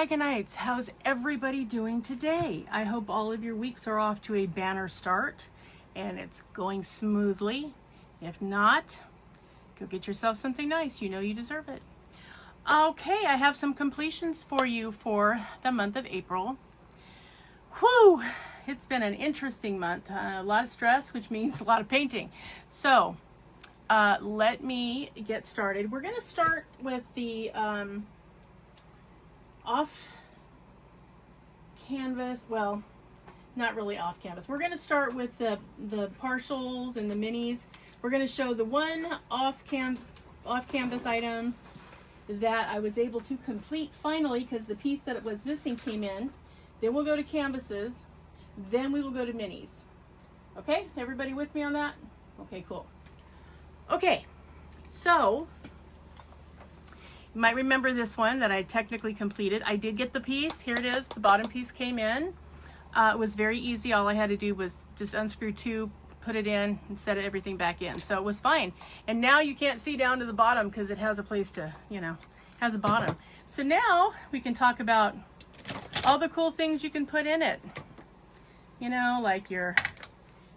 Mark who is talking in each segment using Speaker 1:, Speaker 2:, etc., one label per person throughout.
Speaker 1: Dragonites, how's everybody doing today? I hope all of your weeks are off to a banner start and it's going smoothly. If not, go get yourself something nice. You know you deserve it. Okay, I have some completions for you for the month of April. Whew, it's been an interesting month. A lot of stress, which means a lot of painting. So let me get started. We're going to start with the off canvas, well, not really off canvas. We're going to start with the partials and the minis. We're going to show the one off canvas item that I was able to complete finally because the piece that it was missing came in. Then we'll go to canvases. Then we will go to minis. Okay, everybody with me on that? Okay, cool. Okay, so you might remember this one that I technically completed. I did get the piece. Here it is. The bottom piece came in. It was very easy. All I had to do was just unscrew two, put it in, and set everything back in. So it was fine. And now you can't see down to the bottom because it has a place to, has a bottom. So now we can talk about all the cool things you can put in it. Like your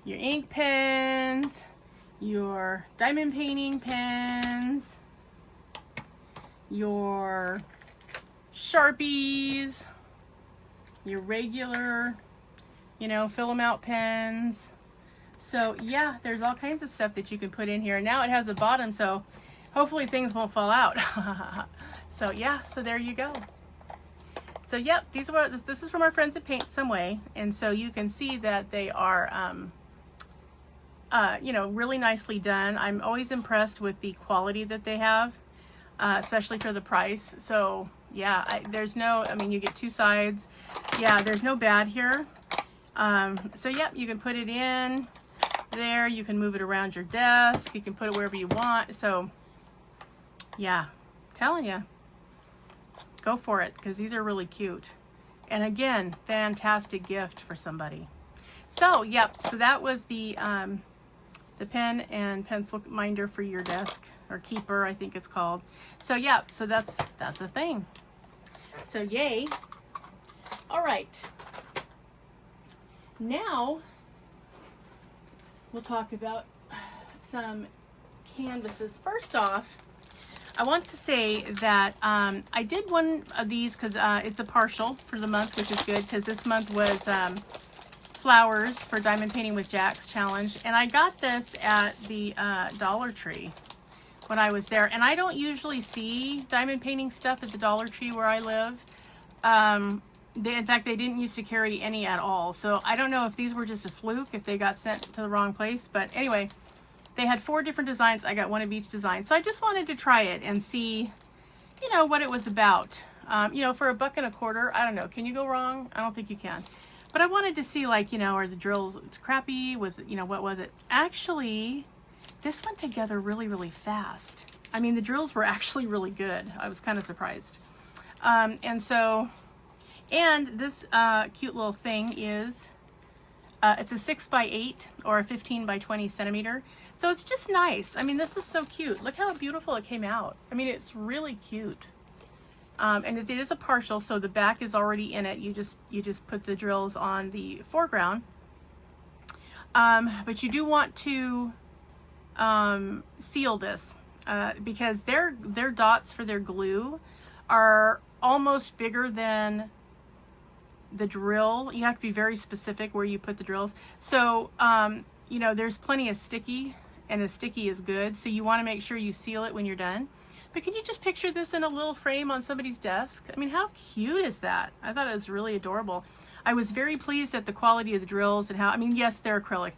Speaker 1: ink pens, your diamond painting pens, your Sharpies, your regular, fill them out pens. So yeah, there's all kinds of stuff that you can put in here. Now it has a bottom, so hopefully things won't fall out. So yeah, so there you go. So yep, this is from our friends at Paint Some Way, and so you can see that they are really nicely done. I'm always impressed with the quality that they have. Especially for the price. So yeah, you get two sides. Yeah, there's no bad here. So yeah, you can put it in there. You can move it around your desk. You can put it wherever you want. So yeah, telling you, go for it because these are really cute. And again, fantastic gift for somebody. So yep, so that was the pen and pencil minder for your desk. Or keeper, I think it's called. So yeah, so that's a thing. So yay. All right. Now we'll talk about some canvases. First off, I want to say that I did one of these because it's a partial for the month, which is good because this month was flowers for Diamond Painting with Jack's challenge, and I got this at the Dollar Tree when I was there. And I don't usually see diamond painting stuff at the Dollar Tree where I live. In fact, they didn't used to carry any at all. So I don't know if these were just a fluke, if they got sent to the wrong place. But anyway, they had 4 different designs. I got one of each design. So I just wanted to try it and see, what it was about. For $1.25, I don't know. Can you go wrong? I don't think you can. But I wanted to see, are the drills crappy? What was it? Actually, this went together really, really fast. I mean, the drills were actually really good. I was kind of surprised. And this cute little thing is, it's a 6x8 or a 15x20 centimeter. So it's just nice. I mean, this is so cute. Look how beautiful it came out. I mean, it's really cute. And it is a partial, so the back is already in it. You just put the drills on the foreground. But you do want to seal this because their dots for their glue are almost bigger than the drill. You have to be very specific where you put the drills. So there's plenty of sticky, and a sticky is good, so you want to make sure you seal it when you're done. But can you just picture this in a little frame on somebody's desk? I mean, how cute is that? I thought it was really adorable. I was very pleased at the quality of the drills and how, yes, they're acrylic.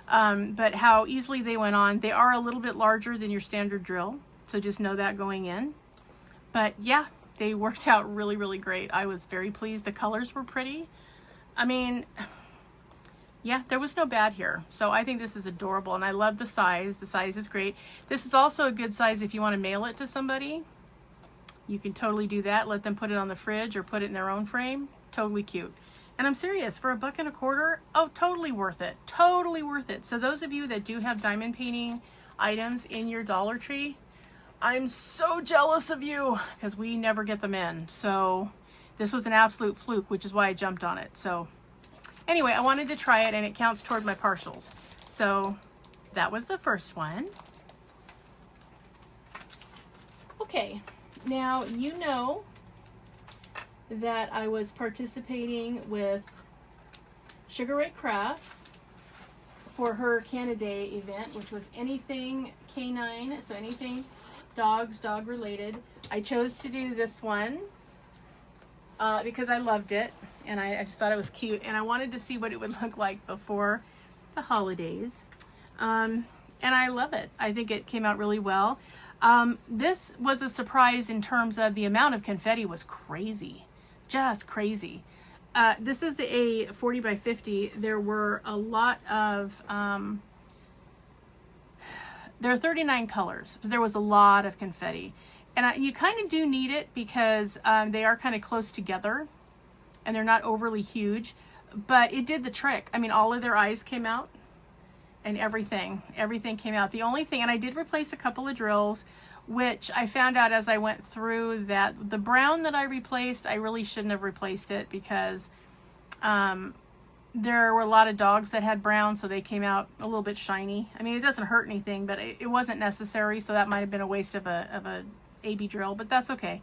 Speaker 1: But how easily they went on. They are a little bit larger than your standard drill, so just know that going in. But yeah, they worked out really, really great. I was very pleased. The colors were pretty. Yeah, there was no bad here. So I think this is adorable, and I love the size. The size is great. This is also a good size if you want to mail it to somebody. You can totally do that. Let them put it on the fridge or put it in their own frame. Totally cute. And I'm serious, for $1.25, oh, totally worth it. Totally worth it. So those of you that do have diamond painting items in your Dollar Tree, I'm so jealous of you because we never get them in. So This was an absolute fluke, which is why I jumped on it. So anyway, I wanted to try it, and it counts toward my partials. So that was the first one. Okay, now you know that I was participating with SugarRayCrafy for her Canada event, which was anything canine, so anything dogs, dog related. I chose to do this one because I loved it, and I just thought it was cute, and I wanted to see what it would look like before the holidays. And I love it. I think it came out really well. This was a surprise in terms of the amount of confetti was crazy, just crazy. This is a 40 by 50. There were a lot of, there are 39 colors. So there was a lot of confetti. And you kind of do need it because they are kind of close together and they're not overly huge, but it did the trick. I mean, all of their eyes came out and everything came out. The only thing, and I did replace a couple of drills, which I found out as I went through that the brown that I replaced, I really shouldn't have replaced it because there were a lot of dogs that had brown, so they came out a little bit shiny. I mean, it doesn't hurt anything, but it wasn't necessary, so that might have been a waste of a AB drill, but that's okay.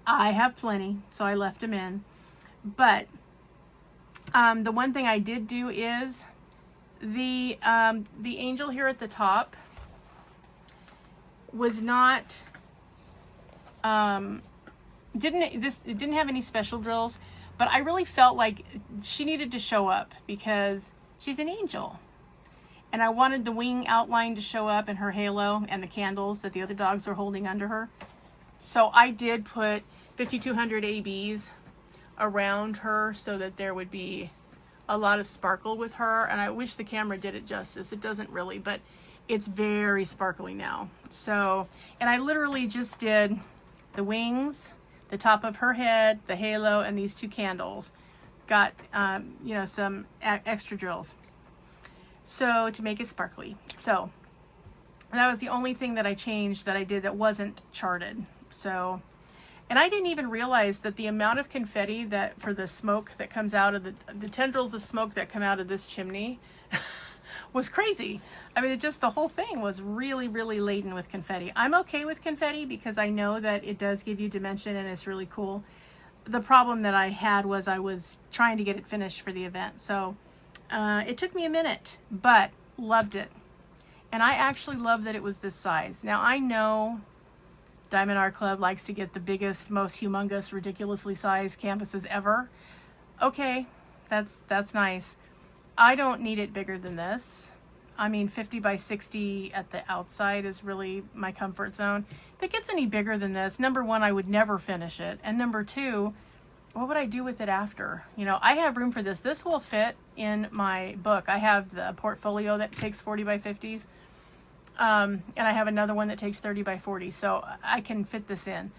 Speaker 1: I have plenty, so I left them in. But the one thing I did do is the angel here at the top was not it didn't have any special drills, but I really felt like she needed to show up because she's an angel, and I wanted the wing outline to show up and her halo and the candles that the other dogs are holding under her. So I did put 5200 ABs around her so that there would be a lot of sparkle with her, and I wish the camera did it justice. It doesn't really, but it's very sparkly now. So, and I literally just did the wings, the top of her head, the halo, and these two candles. Got, you know, some extra drills. So to make it sparkly. So that was the only thing that I changed that I did that wasn't charted. So, and I didn't even realize that the amount of confetti that for the smoke that comes out of the tendrils of smoke that come out of this chimney was crazy. I mean, the whole thing was really, really laden with confetti. I'm okay with confetti because I know that it does give you dimension and it's really cool. The problem that I had was I was trying to get it finished for the event. So it took me a minute, but loved it. And I actually love that it was this size. Now I know Diamond Art Club likes to get the biggest, most humongous, ridiculously sized canvases ever. Okay, that's nice. I don't need it bigger than this. I mean, 50 by 60 at the outside is really my comfort zone. If it gets any bigger than this, number one, I would never finish it. And number two, what would I do with it after? You know, I have room for this. This will fit in my book. I have the portfolio that takes 40 by 50s. And I have another one that takes 30 by 40. So I can fit this in.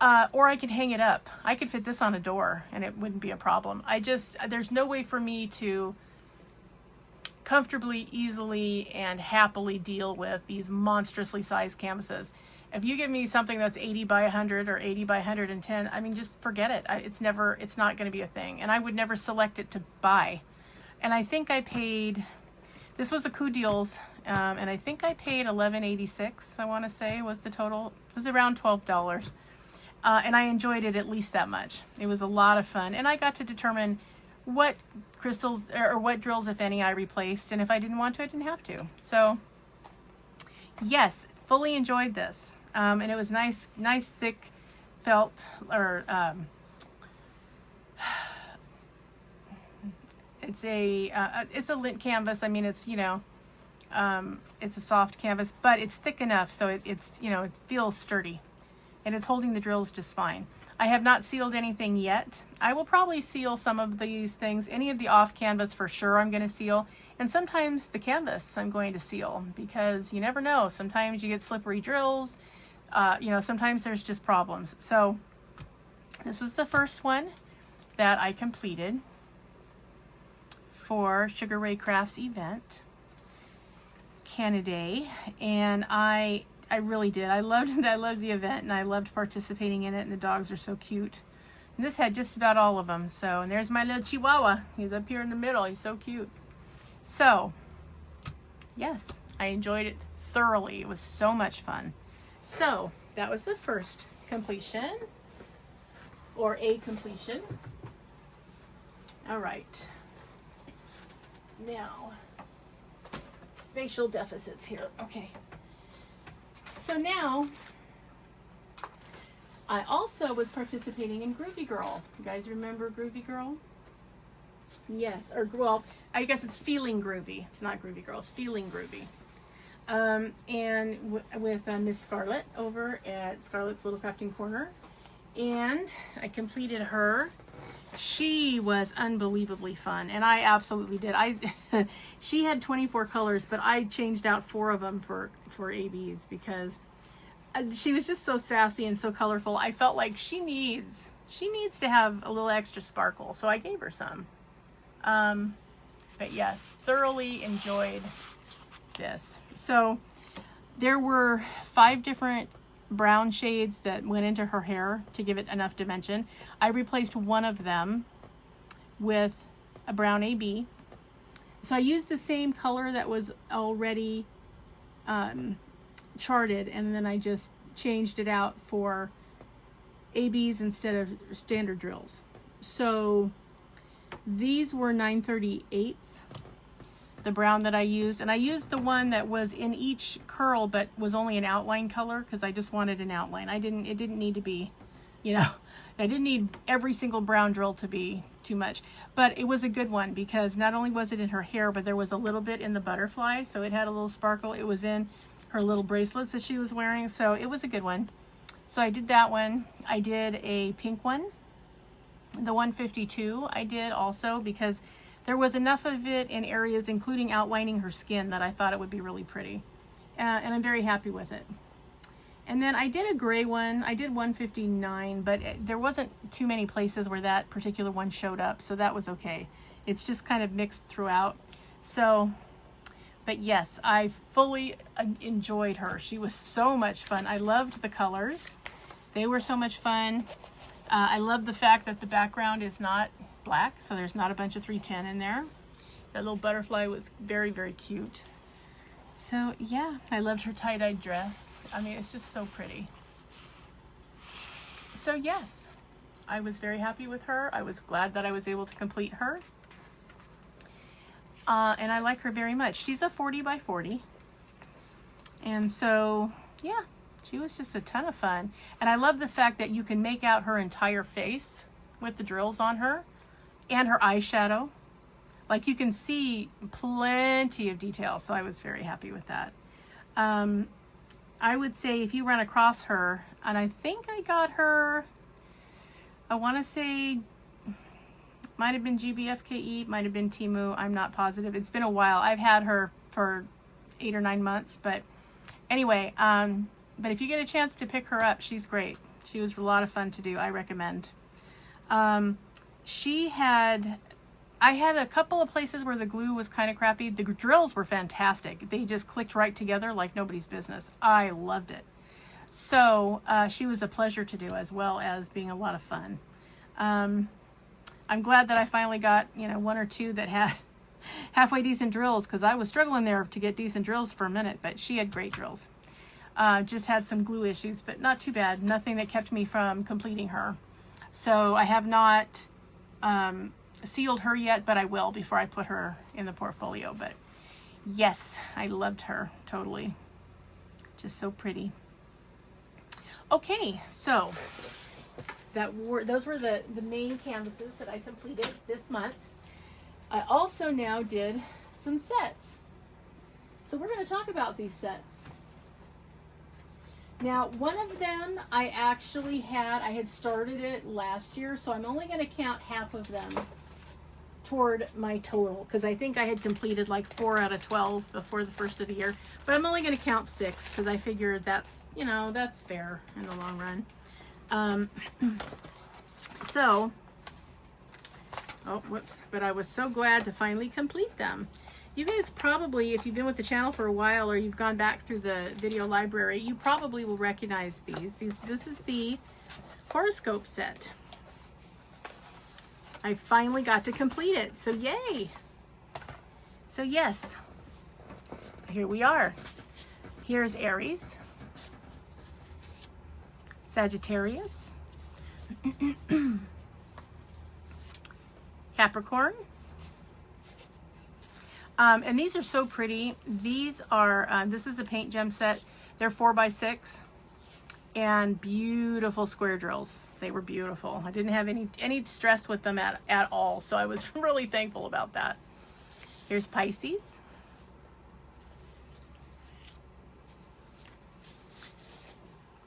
Speaker 1: Or I could hang it up. I could fit this on a door and it wouldn't be a problem. There's no way for me to comfortably, easily, and happily deal with these monstrously sized canvases. If you give me something that's 80 by 100 or 80 by 110, I mean, just forget it. It's not going to be a thing. And I would never select it to buy. And I think I paid, this was a coup deals, and I think I paid $11.86, I want to say was the total. It was around $12. And I enjoyed it at least that much. It was a lot of fun. And I got to determine what crystals or what drills, if any, I replaced. And if I didn't want to, I didn't have to. So yes, fully enjoyed this. And it was nice thick felt, or it's a lint canvas. I mean, it's, you know, it's a soft canvas, but it's thick enough so it's, you know, it feels sturdy and it's holding the drills just fine. I have not sealed anything yet. I will probably seal some of these things. Any of the off canvas for sure I'm going to seal. And sometimes the canvas I'm going to seal because you never know. Sometimes you get slippery drills. You know, sometimes there's just problems. So this was the first one that I completed for SugarRayCrafy's event, Canada, and I really did. I loved the event and I loved participating in it, and the dogs are so cute And this had just about all of them. So, and there's my little Chihuahua. He's up here in the middle. He's so cute. So, yes, I enjoyed it thoroughly. It was so much fun. So, that was the first completion, or a completion. All right. Now, spatial deficits here. Okay. So now, I also was participating in Groovy Girl. You guys remember Groovy Girl? Yes, or well, I guess it's Feeling Groovy. It's not Groovy Girl, it's Feeling Groovy. And with Miss Scarlet over at Scarlet's Little Crafting Corner. And I completed her. She was unbelievably fun, and I absolutely did. She had 24 colors, but I changed out 4 of them for ABs because she was just so sassy and so colorful. I felt like she needs to have a little extra sparkle, so I gave her some. But yes, thoroughly enjoyed this. So there were 5 different brown shades that went into her hair to give it enough dimension. I replaced one of them with a brown AB. So I used the same color that was already charted, and then I just changed it out for ABs instead of standard drills. So these were 938s, the brown that I used, and I used the one that was in each curl but was only an outline color because I just wanted an outline. It didn't need to be, you know, I didn't need every single brown drill to be too much, but it was a good one because not only was it in her hair, but there was a little bit in the butterfly, so it had a little sparkle. It was in her little bracelets that she was wearing, so it was a good one. So I did that one. I did a pink one. The 152 I did also because there was enough of it in areas including outlining her skin that I thought it would be really pretty. And I'm very happy with it. And then I did a gray one. I did 159, but there wasn't too many places where that particular one showed up, so that was okay. It's just kind of mixed throughout. So, but yes, I fully enjoyed her. She was so much fun. I loved the colors. They were so much fun. I love the fact that the background is not black, so there's not a bunch of 310 in there. That little butterfly was very, very cute. So yeah, I loved her tie-dyed dress. I mean, it's just so pretty. So yes, I was very happy with her. I was glad that I was able to complete her. And I like her very much. She's a 40 by 40. And so, yeah, she was just a ton of fun. And I love the fact that you can make out her entire face with the drills on her and her eyeshadow. Like, you can see plenty of detail, so I was very happy with that. I would say if you run across her, and I think I got her, I want to say, might have been GBFKE, might have been Temu, I'm not positive. It's been a while. I've had her for 8 or 9 months, but anyway, but if you get a chance to pick her up, she's great. She was a lot of fun to do. I recommend. I had a couple of places where the glue was kind of crappy. The drills were fantastic. They just clicked right together like nobody's business. I loved it. So she was a pleasure to do, as well as being a lot of fun. I'm glad that I finally got, you know, 1 or 2 that had halfway decent drills, because I was struggling there to get decent drills for a minute, but she had great drills. Just had some glue issues, but not too bad. Nothing that kept me from completing her. So I have not sealed her yet, but I will before I put her in the portfolio. But yes, I loved her totally. Just so pretty. Okay, so those were the main canvases that I completed this month. I also now did some sets. So we're going to talk about these sets. Now, one of them I had started it last year, so I'm only going to count half of them toward my total, because I think I had completed like 4 out of 12 before the first of the year, but I'm only going to count 6 because I figured that's, you know, that's fair in the long run. So, oh, whoops, but I was so glad to finally complete them. You guys probably, if you've been with the channel for a while or you've gone back through the video library, you probably will recognize these. This is the horoscope set. I finally got to complete it, so yay. So yes, here we are. Here's Aries, Sagittarius, Capricorn, and these are so pretty. These are, this is a paint gem set. They're 4x6 and beautiful square drills. They were beautiful. I didn't have any stress with them at all, so I was really thankful about that. Here's Pisces,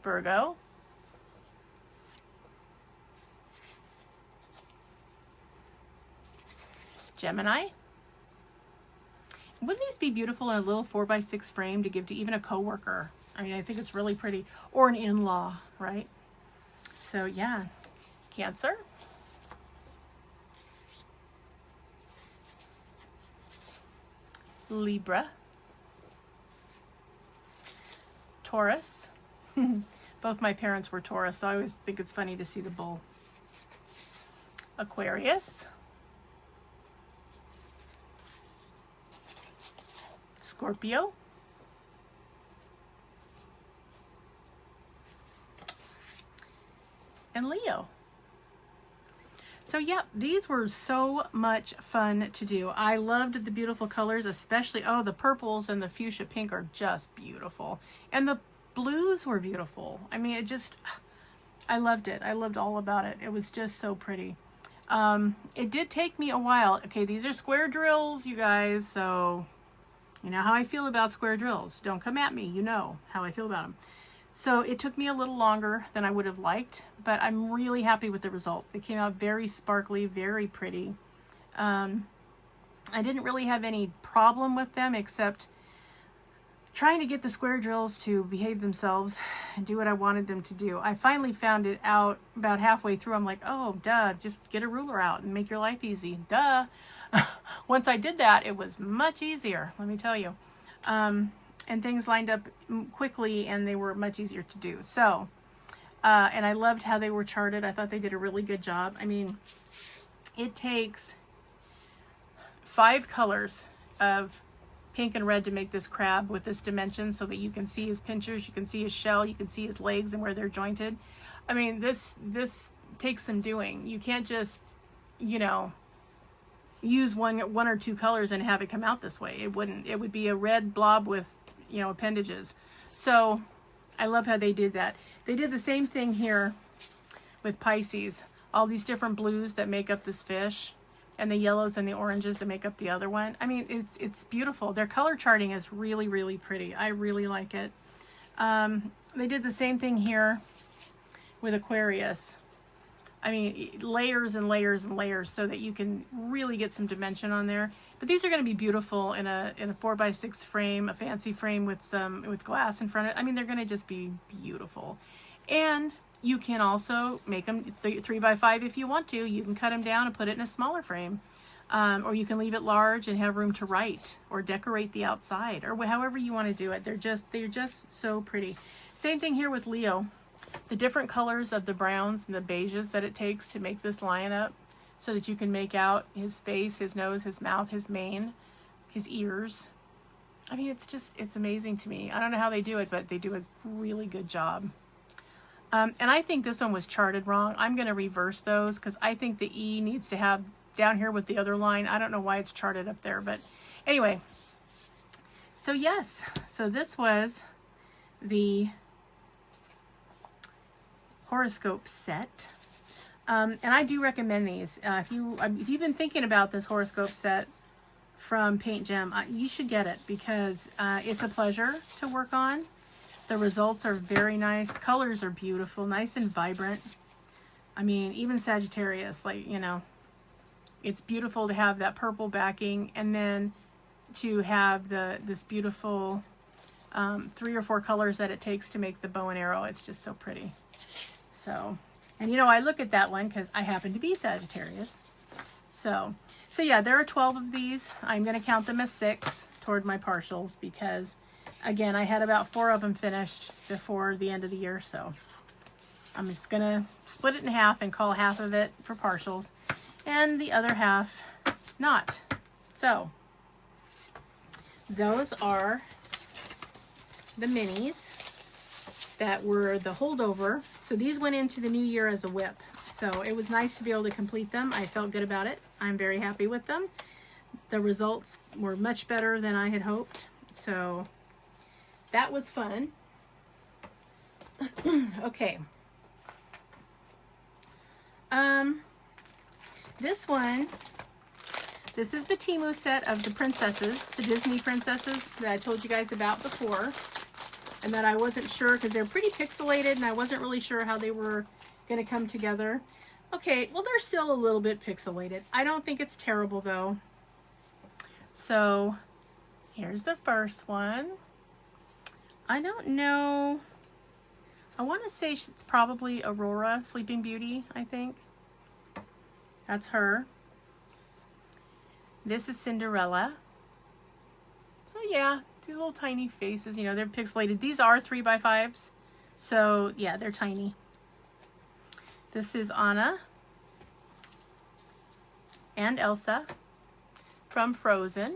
Speaker 1: Virgo, Gemini. Wouldn't these be beautiful in a little 4x6 frame to give to even a coworker? I mean, I think it's really pretty. Or an in-law, right? So yeah, Cancer, Libra, Taurus. Both my parents were Taurus, so I always think it's funny to see the bull. Aquarius, Scorpio, and Leo. So yeah, these were so much fun to do. I loved the beautiful colors, especially, oh, the purples and the fuchsia pink are just beautiful. And the blues were beautiful. I mean, I loved it. I loved all about it. It was just so pretty. It did take me a while. Okay, these are square drills, you guys, so you know how I feel about square drills. Don't come at me, you know how I feel about them. So it took me a little longer than I would have liked, but I'm really happy with the result. They came out very sparkly, very pretty. I didn't really have any problem with them except trying to get the square drills to behave themselves and do what I wanted them to do. I finally found it out about halfway through. I'm like, oh, duh, just get a ruler out and make your life easy. Duh. Once I did that, it was much easier, let me tell you. And things lined up quickly and they were much easier to do. So, and I loved how they were charted. I thought they did a really good job. I mean, it takes 5 colors of pink and red to make this crab with this dimension so that you can see his pinchers, you can see his shell, you can see his legs and where they're jointed. I mean, this takes some doing. You can't just, you know, use one or two colors and have it come out this way. It wouldn't. It would be a red blob with, you know, appendages. So I love how they did that. They did the same thing here with Pisces. All these different blues that make up this fish and the yellows and the oranges that make up the other one. I mean, it's beautiful. Their color charting is really, really pretty. I really like it. They did the same thing here with Aquarius. I mean, layers and layers and layers so that you can really get some dimension on there. But these are going to be beautiful in a 4x6 frame, a fancy frame with glass in front of it. I mean, they're going to just be beautiful. And you can also make them 3x5 if you want to. You can cut them down and put it in a smaller frame. Or you can leave it large and have room to write or decorate the outside or however you want to do it. They're just so pretty. Same thing here with Leo. The different colors of the browns and the beiges that it takes to make this lion up so that you can make out his face, his nose, his mouth, his mane, his ears. I mean, it's amazing to me. I don't know how they do it, but they do a really good job. And I think this one was charted wrong. I'm going to reverse those because I think the E needs to have down here with the other line. I don't know why it's charted up there, but anyway. So yes, so this was the horoscope set. And I do recommend these. If you've been thinking about this horoscope set from Paint Gem, you should get it because it's a pleasure to work on. The results are very nice. Colors are beautiful, nice and vibrant. I mean, even Sagittarius, like, you know, it's beautiful to have that purple backing and then to have this beautiful 3 or 4 colors that it takes to make the bow and arrow. It's just so pretty. So, and you know, I look at that one because I happen to be Sagittarius. So yeah, there are 12 of these. I'm going to count them as 6 toward my partials because, again, I had about 4 of them finished before the end of the year. So I'm just going to split it in half and call half of it for partials. and the other half not. So those are the minis that were the holdover. So these went into the new year as a whip. So it was nice to be able to complete them. I felt good about it. I'm very happy with them. The results were much better than I had hoped. So that was fun. Okay. This is the Temu set of the princesses, the Disney princesses that I told you guys about before. And that I wasn't sure because they're pretty pixelated and I wasn't really sure how they were going to come together. Okay, well, they're still a little bit pixelated. I don't think it's terrible though. So here's the first one. I don't know. I want to say it's probably Aurora, Sleeping Beauty, I think. That's her. This is Cinderella. So yeah, these little tiny faces, you know, they're pixelated. These are 3x5s. So yeah, they're tiny. This is Anna and Elsa from Frozen.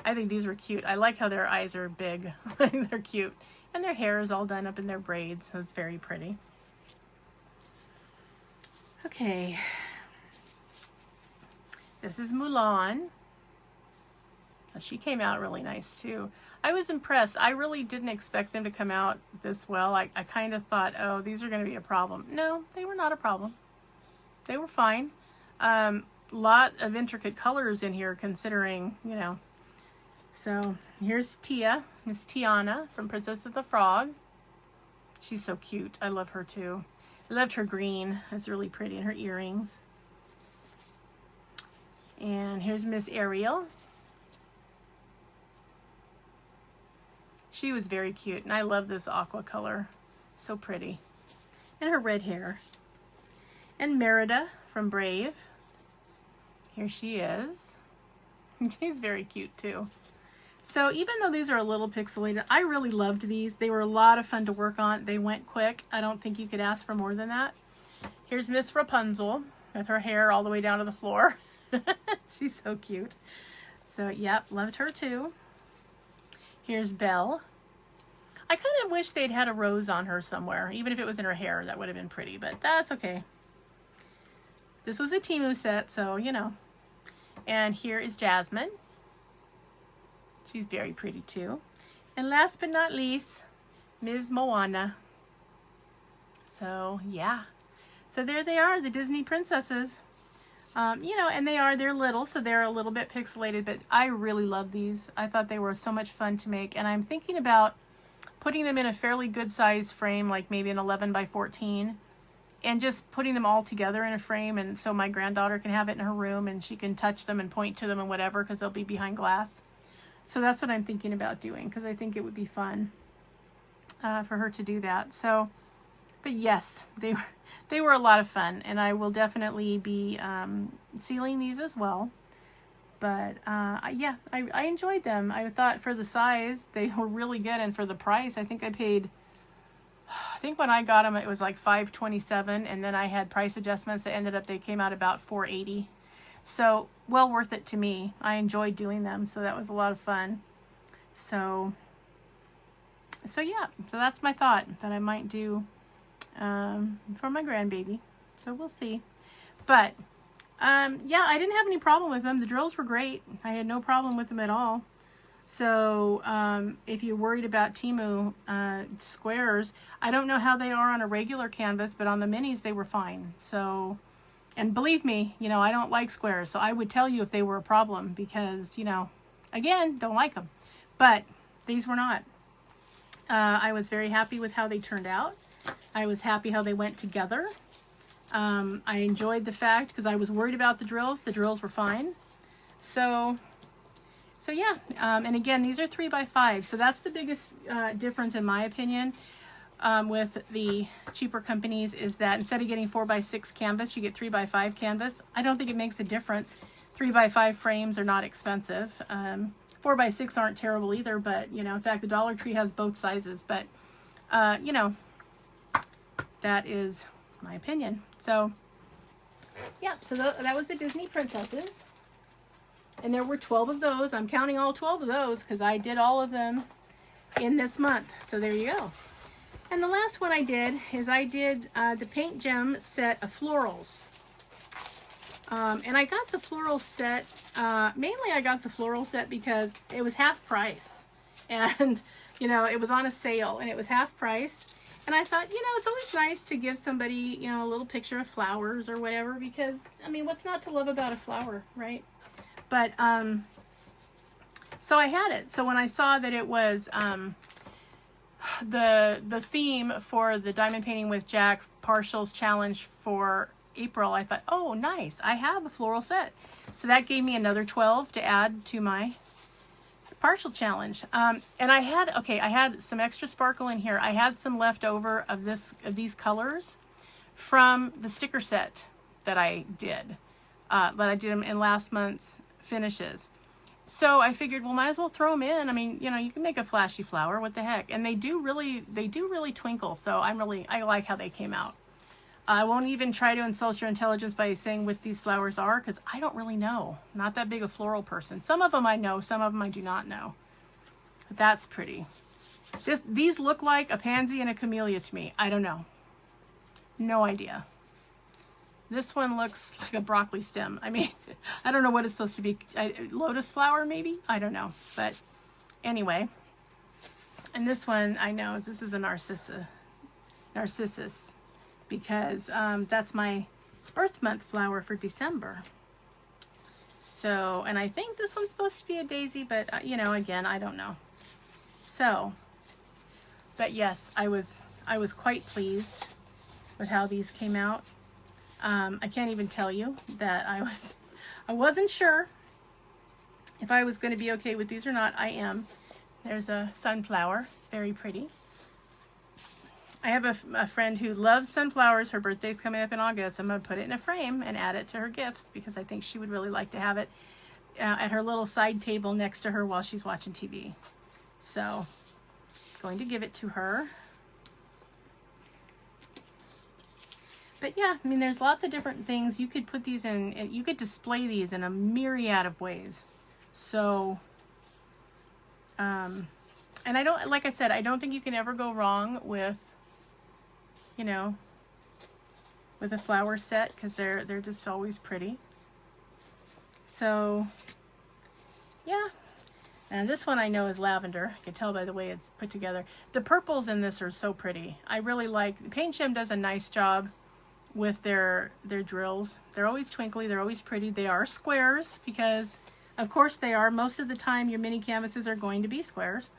Speaker 1: I think these were cute. I like how their eyes are big. They're cute. And their hair is all done up in their braids, so it's very pretty. Okay. This is Mulan. She came out really nice too. I was impressed. I really didn't expect them to come out this well. I kind of thought, oh, these are going to be a problem. No, they were not a problem. They were fine. Lot of intricate colors in here considering, you know. So here's Tia, Miss Tiana from Princess of the Frog. She's so cute. I love her too. I loved her green. It's really pretty, and her earrings. And here's Miss Ariel. She was very cute, and I love this aqua color. So pretty. And her red hair. And Merida from Brave. Here she is. She's very cute too. So even though these are a little pixelated, I really loved these. They were a lot of fun to work on. They went quick. I don't think you could ask for more than that. Here's Miss Rapunzel with her hair all the way down to the floor. She's so cute. So yep, loved her too. Here's Belle. I kind of wish they'd had a rose on her somewhere. Even if it was in her hair, that would have been pretty, but that's okay. This was a Temu set, so you know. And here is Jasmine. She's very pretty too. And last but not least, Ms. Moana. So yeah. So there they are, the Disney princesses. You know, and they're little, so they're a little bit pixelated, but I really love these. I thought they were so much fun to make, and I'm thinking about putting them in a fairly good size frame, like maybe an 11x14, and just putting them all together in a frame, and so my granddaughter can have it in her room, and she can touch them and point to them and whatever, because they'll be behind glass. So that's what I'm thinking about doing, because I think it would be fun for her to do that. So, but yes, they were a lot of fun, and I will definitely be sealing these as well. But yeah, I enjoyed them. I thought for the size, they were really good, and for the price, I think when I got them, it was like $5.27, and then I had price adjustments that they came out about $4.80. So well worth it to me. I enjoyed doing them, so that was a lot of fun. So yeah, so that's my thought that I might do for my grandbaby. So we'll see. But yeah, I didn't have any problem with them. The drills were great. I had no problem with them at all. So if you're worried about Temu squares, I don't know how they are on a regular canvas, but on the minis they were fine. So, and believe me, you know, I don't like squares, so I would tell you if they were a problem, because, you know, again, don't like them. But these were not. I was very happy with how they turned out. I was happy how they went together. I enjoyed the fact, because I was worried about the drills were fine. So yeah, and again, these are 3x5, so that's the biggest difference in my opinion with the cheaper companies, is that instead of getting 4x6 canvas, you get 3x5 canvas. I don't think it makes a difference. 3x5 frames are not expensive. 4x6 aren't terrible either, but you know, in fact, the Dollar Tree has both sizes, but you know, that is my opinion. So Yep, so that was the Disney princesses. And there were 12 of those. I'm counting all 12 of those because I did all of them in this month. So there you go. And the last one I did is I did the Paint Gem set of Florals. And I got the floral set, mainly I got the floral set because it was half price. And, you know, it was on a sale and it was half price. And I thought, you know, it's always nice to give somebody, you know, a little picture of flowers or whatever because, I mean, what's not to love about a flower, right? But, so I had it. So when I saw that it was the theme for the Diamond Painting with Jack Partials Challenge for April, I thought, oh, nice. I have a floral set. So that gave me another 12 to add to my partial challenge. And I had some extra sparkle in here. I had some left over of these colors from the sticker set that I did. Them in last month's finishes. So I figured, well, might as well throw them in. I mean, you know, you can make a flashy flower. What the heck? And they do really twinkle. So I like how they came out. I won't even try to insult your intelligence by saying what these flowers are because I don't really know. I'm not that big a floral person. Some of them I know, some of them I do not know. But that's pretty. These look like a pansy and a camellia to me. I don't know. No idea. This one looks like a broccoli stem. I mean, I don't know what it's supposed to be. Lotus flower maybe? I don't know. But anyway. And this one I know this is a narcissus. Because that's my birth month flower for December. So, and I think this one's supposed to be a daisy, but you know, again, I don't know. So, but yes, I was quite pleased with how these came out. I can't even tell you that I wasn't sure if I was going to be okay with these or not. I am. There's a sunflower, very pretty. I have a friend who loves sunflowers. Her birthday's coming up in August. I'm going to put it in a frame and add it to her gifts because I think she would really like to have it at her little side table next to her while she's watching TV. So, going to give it to her. But yeah, I mean, there's lots of different things. You could put these in, and you could display these in a myriad of ways. So, and I don't, like I said, I don't think you can ever go wrong with, you know, with a flower set because they're just always pretty. So, yeah. And this one I know is lavender. I can tell by the way it's put together. The purples in this are so pretty. I really like, Paint Gem does a nice job with their drills. They're always twinkly. They're always pretty. They are squares because, of course, they are. Most of the time, your mini canvases are going to be squares.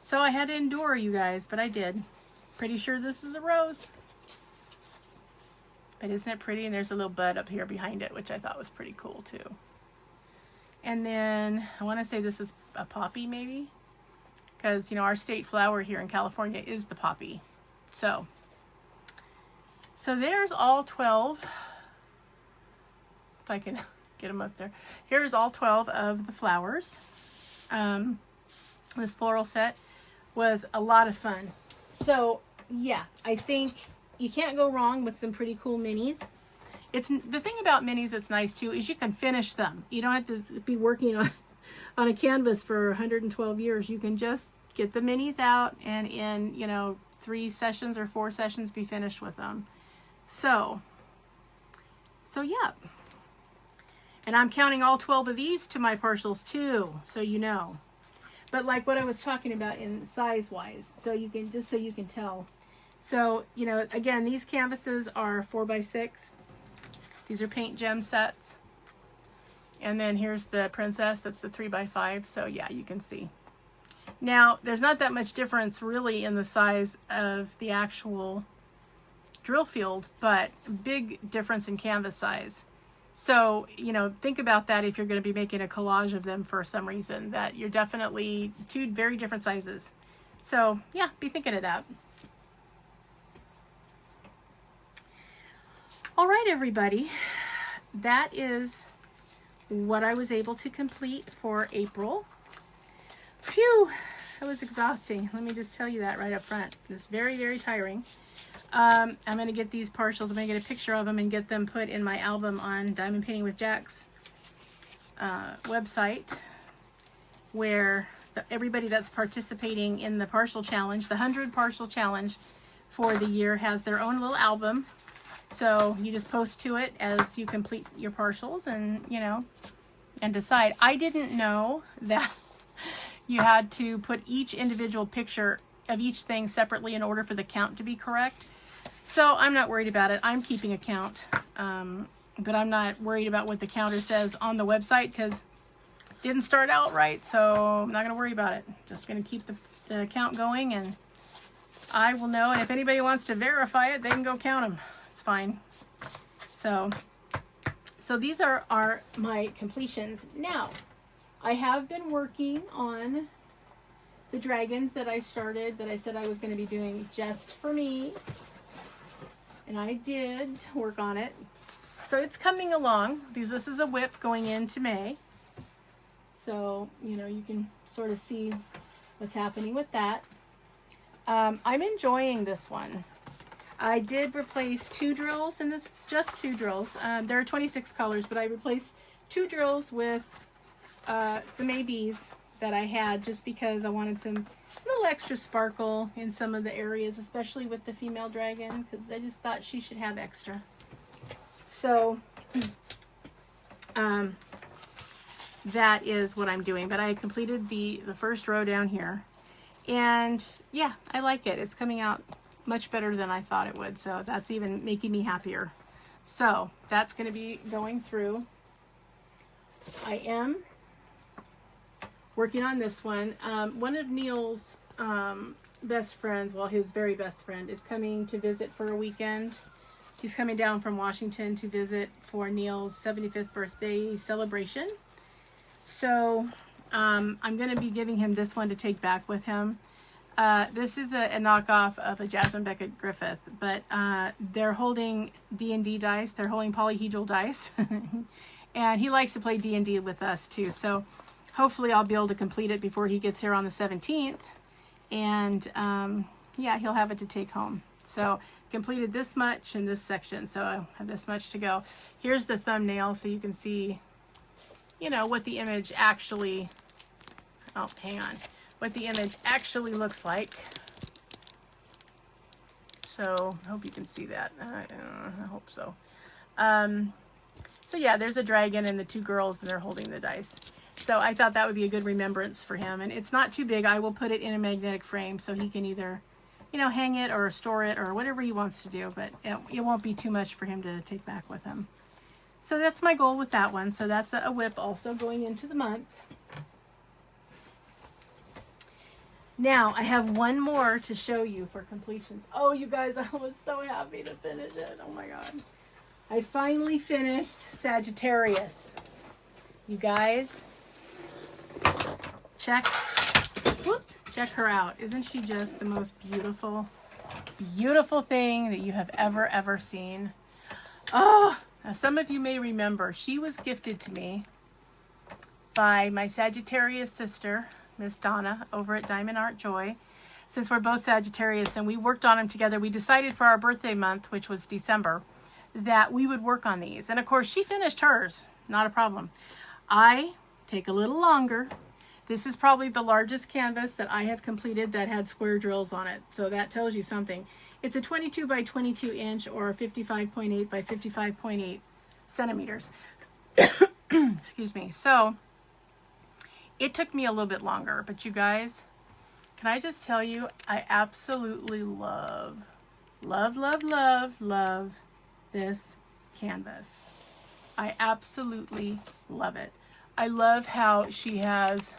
Speaker 1: So I had to endure, you guys, but I did. Pretty sure this is a rose. But isn't it pretty? And there's a little bud up here behind it, which I thought was pretty cool too. And then I want to say this is a poppy maybe. Because, you know, our state flower here in California is the poppy. So there's all 12. If I can get them up there. Here's all 12 of the flowers. This floral set was a lot of fun. So yeah, I think you can't go wrong with some pretty cool minis. It's the thing about minis that's nice too is you can finish them. You don't have to be working on a canvas for 112 years. You can just get the minis out and in, you know, 3 sessions or 4 sessions be finished with them. So yeah. And I'm counting all 12 of these to my partials too, so you know. But like what I was talking about in size wise, so you can, just so you can tell. So, you know, again, these canvases are 4x6. These are Paint Gem sets. And then here's the princess, that's the 3x5. So yeah, you can see. Now, there's not that much difference really in the size of the actual drill field, but big difference in canvas size. So, you know, think about that if you're going to be making a collage of them for some reason, that you're definitely 2 very different sizes. So yeah, be thinking of that. All right, everybody, that is what I was able to complete for April. Phew, That was exhausting. Let me just tell you that right up front. It's very, very tiring. I'm going to get these partials. I'm going to get a picture of them and get them put in my album on Diamond Painting with Jack's website, where everybody that's participating in the partial challenge, the 100 partial challenge for the year, has their own little album. So you just post to it as you complete your partials and, you know, and decide. I didn't know that you had to put each individual picture of each thing separately in order for the count to be correct. So I'm not worried about it. I'm keeping a count, but I'm not worried about what the counter says on the website because it didn't start out right. So I'm not going to worry about it. Just going to keep the count going, and I will know. And if anybody wants to verify it, they can go count them. It's fine. So these are my completions. Now, I have been working on the dragons that I started, that I said I was going to be doing just for me. And I did work on it. So it's coming along. This is a whip going into May. So, you know, you can sort of see what's happening with that. I'm enjoying this one. I did replace 2 drills in this, just 2 drills. There are 26 colors, but I replaced 2 drills with some ABs that I had just because I wanted some little extra sparkle in some of the areas, especially with the female dragon, because I just thought she should have extra. So that is what I'm doing. But I completed the first row down here, and yeah, I like it. It's coming out much better than I thought it would, so that's even making me happier. So that's going to be going through. I am working on this one. One of Neil's best friends, well, his very best friend, is coming to visit for a weekend. He's coming down from Washington to visit for Neil's 75th birthday celebration. So I'm going to be giving him this one to take back with him. This is a knockoff of a Jasmine Beckett Griffith, but they're holding D&D dice. They're holding polyhedral dice. And he likes to play D&D with us too. So hopefully I'll be able to complete it before he gets here on the 17th. And yeah, he'll have it to take home. So completed this much in this section. So I have this much to go. Here's the thumbnail so you can see, you know, what the image actually, oh, hang on, what the image actually looks like. So I hope you can see that. I hope so. So yeah, there's a dragon and the 2 girls, and they're holding the dice. So I thought that would be a good remembrance for him. And it's not too big. I will put it in a magnetic frame so he can either, you know, hang it or store it or whatever he wants to do. But it won't be too much for him to take back with him. So that's my goal with that one. So that's a whip also going into the month. Now I have one more to show you for completions. Oh, you guys, I was so happy to finish it. Oh my God. I finally finished Sagittarius. You guys, check her out. Isn't she just the most beautiful, beautiful thing that you have ever seen? Oh, now some of you may remember, she was gifted to me by my Sagittarius sister, Miss Donna, over at Diamond Art Joy. Since we're both Sagittarius and we worked on them together, we decided for our birthday month, which was December, that we would work on these. And of course, she finished hers, not a problem. I take a little longer. This is probably the largest canvas that I have completed that had square drills on it. So that tells you something. It's a 22 by 22 inch or 55.8 by 55.8 centimeters. Excuse me. So it took me a little bit longer, but you guys, can I just tell you, I absolutely love this canvas. I absolutely love it. I love how she has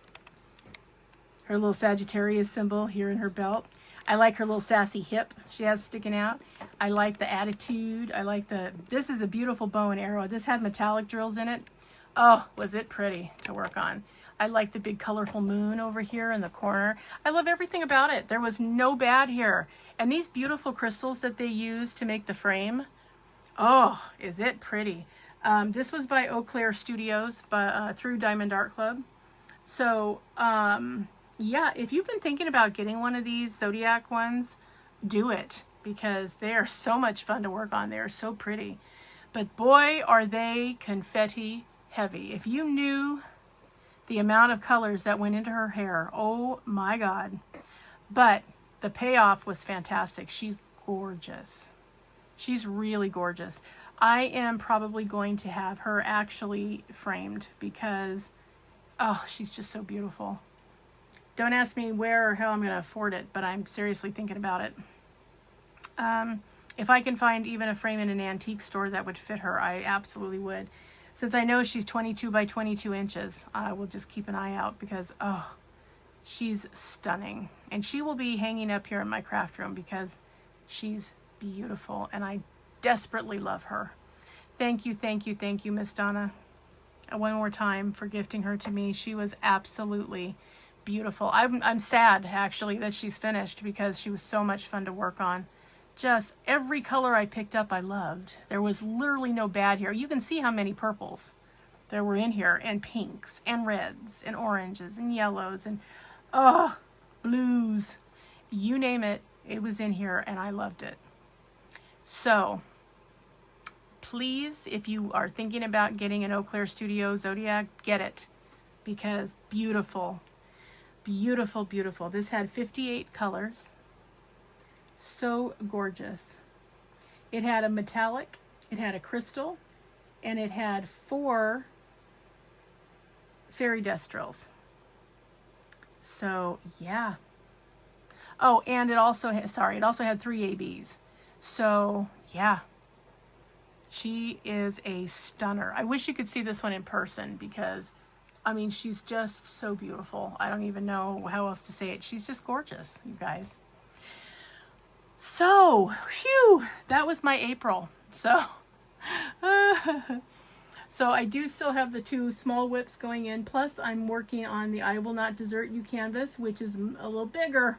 Speaker 1: her little Sagittarius symbol here in her belt. I like her little sassy hip she has sticking out. I like the attitude. I like this is a beautiful bow and arrow. This had metallic drills in it. Oh, was it pretty to work on. I like the big colorful moon over here in the corner. I love everything about it. There was no bad here. And these beautiful crystals that they use to make the frame. Oh, is it pretty. This was by Eau Claire Studios through Diamond Art Club. So, yeah, if you've been thinking about getting one of these Zodiac ones, do it, because they are so much fun to work on. They are so pretty. But boy, are they confetti heavy. If you knew the amount of colors that went into her hair, oh my God. But the payoff was fantastic. She's gorgeous. She's really gorgeous. I am probably going to have her actually framed because, oh, she's just so beautiful. Don't ask me where or how I'm going to afford it, but I'm seriously thinking about it. If I can find even a frame in an antique store that would fit her, I absolutely would. Since I know she's 22 by 22 inches, I will just keep an eye out because, oh, she's stunning. And she will be hanging up here in my craft room because she's beautiful and I desperately love her. Thank you, thank you, thank you, Miss Donna. One more time for gifting her to me. She was absolutely beautiful. I'm sad actually that she's finished because she was so much fun to work on. Just every color I picked up I loved. There was literally no bad here. You can see how many purples there were in here, and pinks and reds and oranges and yellows and blues. You name it, it was in here and I loved it. So please, if you are thinking about getting an Eau Claire Studio Zodiac, get it, because beautiful, beautiful, beautiful. This had 58 colors. So gorgeous. It had a metallic, it had a crystal, and it had 4 fairy dust drills. So yeah. Oh, and it also had, it also had 3 ABs. So yeah, she is a stunner. I wish you could see this one in person because, I mean, she's just so beautiful. I don't even know how else to say it. She's just gorgeous, you guys. So, phew, that was my April. So, so I do still have the 2 small whips going in. Plus, I'm working on the I Will Not Desert You canvas, which is a little bigger.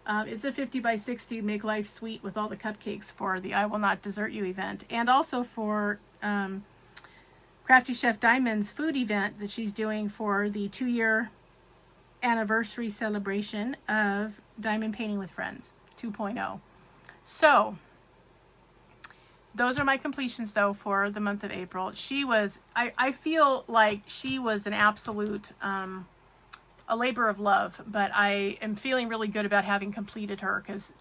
Speaker 1: It's a 50 by 60 Make Life Sweet with all the cupcakes for the I Will Not Desert You event. And also for Crafty Chef Diamond's food event that she's doing for the 2-year anniversary celebration of Diamond Painting with Friends 2.0. So those are my completions though for the month of April. She was, I feel like she was an absolute a labor of love, but I am feeling really good about having completed her because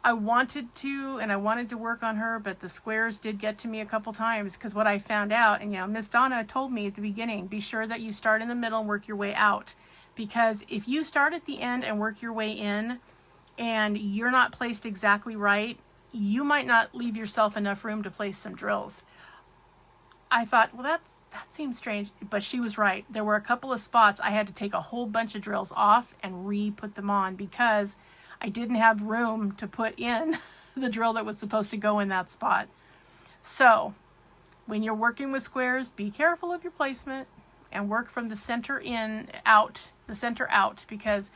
Speaker 1: I wanted to, and I wanted to work on her, but the squares did get to me a couple times because what I found out, and you know, Miss Donna told me at the beginning, be sure that you start in the middle and work your way out, because if you start at the end and work your way in and you're not placed exactly right, you might not leave yourself enough room to place some drills. I thought, well, that seems strange, but she was right. There were a couple of spots I had to take a whole bunch of drills off and re-put them on because I didn't have room to put in the drill that was supposed to go in that spot. So when you're working with squares, be careful of your placement and work from the center in out, the center out, because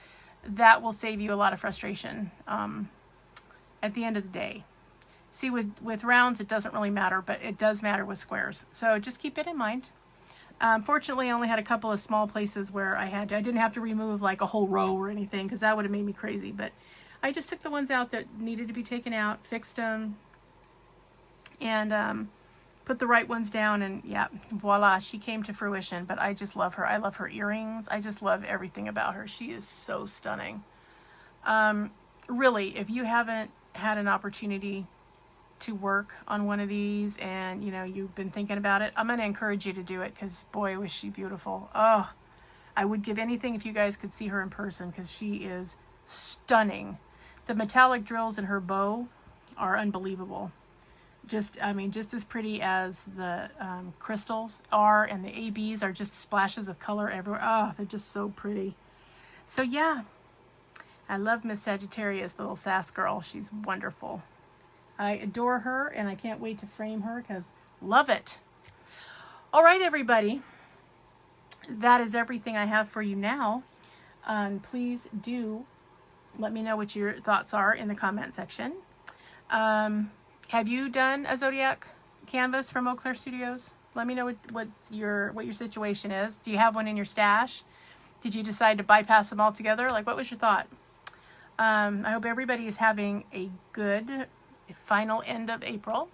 Speaker 1: that will save you a lot of frustration at the end of the day. See, with rounds, it doesn't really matter, but it does matter with squares. So just keep it in mind. Fortunately, I only had a couple of small places where I didn't have to remove like a whole row or anything, because that would have made me crazy. But I just took the ones out that needed to be taken out, fixed them, and put the right ones down, and yeah, voila, she came to fruition. But I just love her. I love her earrings. I just love everything about her. She is so stunning. Really, if you haven't had an opportunity to work on one of these and you know you've been thinking about it, I'm going to encourage you to do it because boy was she beautiful. Oh, I would give anything if you guys could see her in person because she is stunning. The metallic drills in her bow are unbelievable. Just, I mean, just as pretty as the crystals are, and the ABs are just splashes of color everywhere. Oh, they're just so pretty. So yeah, I love Miss Sagittarius, the little sass girl. She's wonderful. I adore her, and I can't wait to frame her because love it. All right, everybody. That is everything I have for you now. Please do let me know what your thoughts are in the comment section. Have you done a Zodiac canvas from Eau Claire Studios? Let me know what your situation is. Do you have one in your stash? Did you decide to bypass them altogether? Like, what was your thought? I hope everybody is having a good final end of April.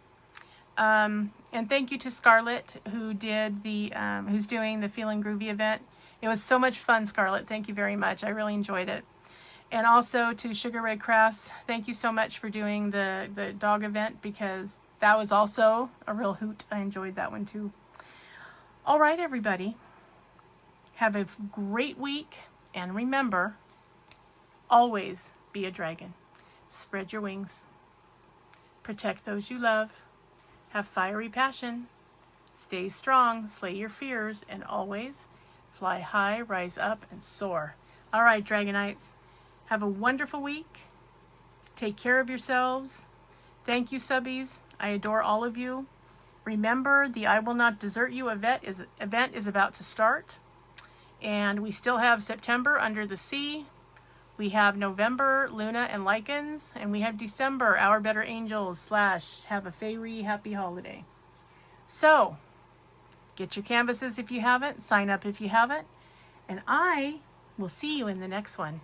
Speaker 1: And thank you to Scarlet, who did the, who's doing the Feeling Groovy event. It was so much fun, Scarlet. Thank you very much. I really enjoyed it. And also to SugarRayCrafy, thank you so much for doing the dog event, because that was also a real hoot. I enjoyed that one too. All right, everybody. Have a great week. And remember, always be a dragon. Spread your wings. Protect those you love. Have fiery passion. Stay strong, slay your fears, and always fly high, rise up, and soar. All right, Dragonites. Have a wonderful week. Take care of yourselves. Thank you, subbies. I adore all of you. Remember, the I Will Not Desert You event is about to start. And we still have September, Under the Sea. We have November, Luna and Lichens. And we have December, Our Better Angels / Have a Fairy Happy Holiday. So, get your canvases if you haven't. Sign up if you haven't. And I will see you in the next one.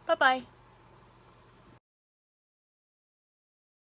Speaker 1: Bye-bye.